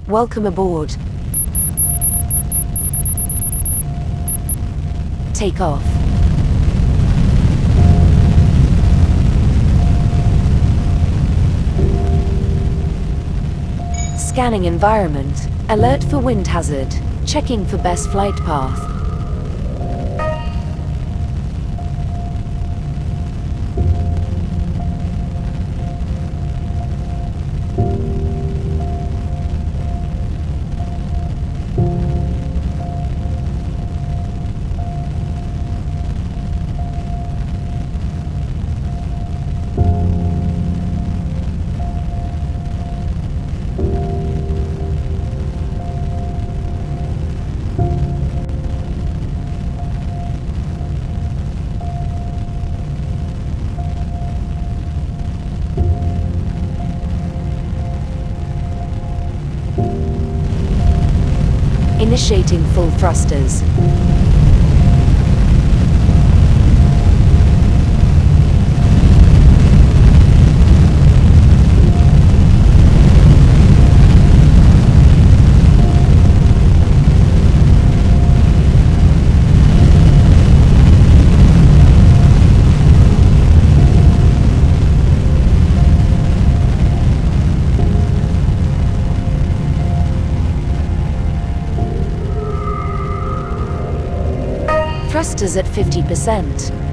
Welcome aboard. Take off. Scanning environment. Alert for wind hazard. Checking for best flight path. Initiating full thrusters. Thrusters at 50%.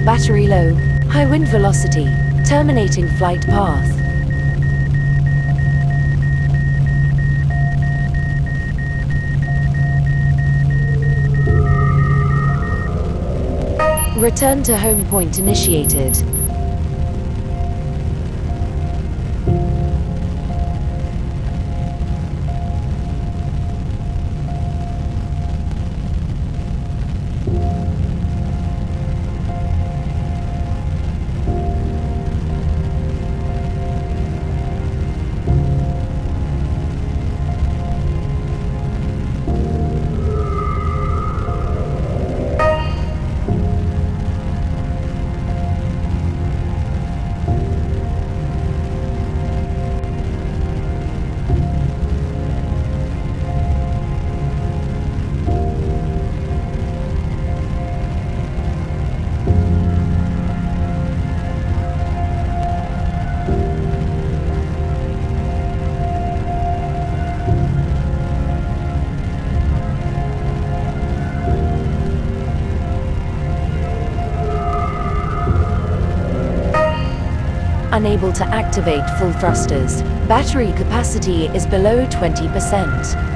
Battery low. High wind velocity. Terminating flight path. Return to home point initiated. unable to activate full thrusters. Battery capacity is below 20%.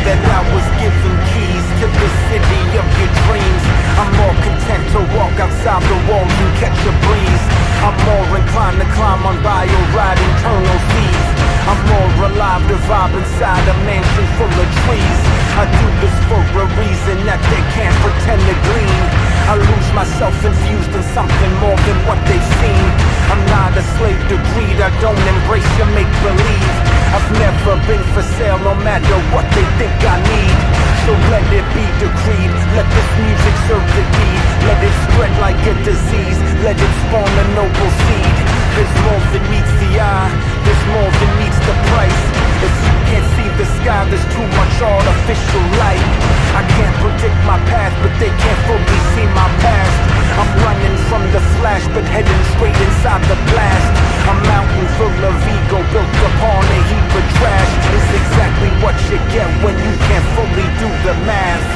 That I was given keys to the city of your dreams. I'm more content to walk outside the walls and catch a breeze. I'm more inclined to climb on bio ride internal seas. I'm more alive to vibe inside a mansion full of trees. I do this for a reason that they can't pretend to glean. I lose myself infused in something more than what they've seen. I'm not a slave to greed, I don't embrace your make-believe. I've never been for sale no matter what they think I need. So let it be decreed, let this music serve the deed. Let it spread like a disease, let it spawn a noble seed. There's more than meets the eye, there's more than meets the price. If you can't see the sky, there's too much artificial light. I can't predict my path, but they can't fully see my past. I'm running from the flash, but heading straight inside the blast. A mountain full of ego built upon a heap of trash is exactly what you get when you can't fully do the math.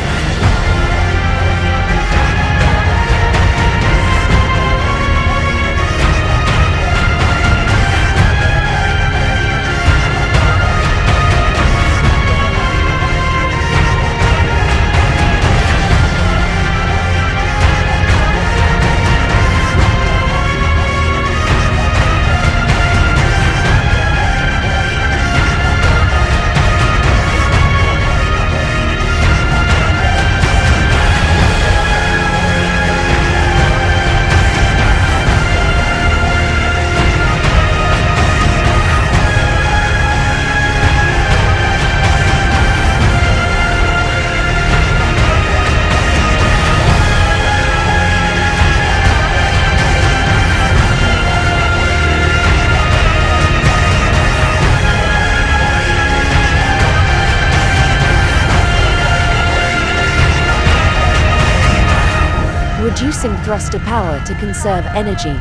Reducing thruster power to conserve energy.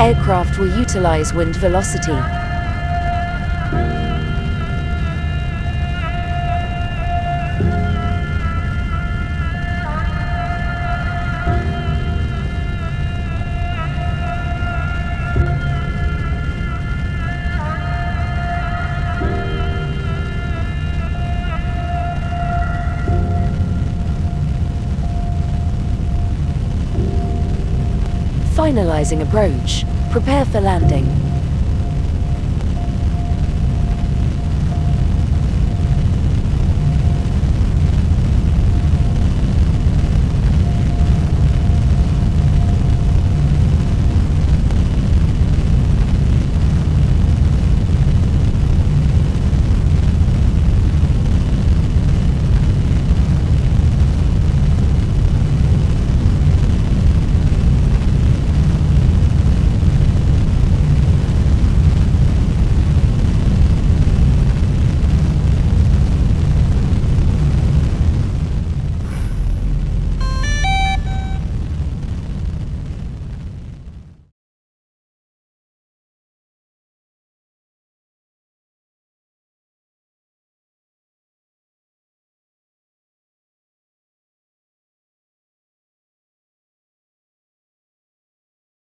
Aircraft will utilize wind velocity. Finalizing approach. Prepare for landing.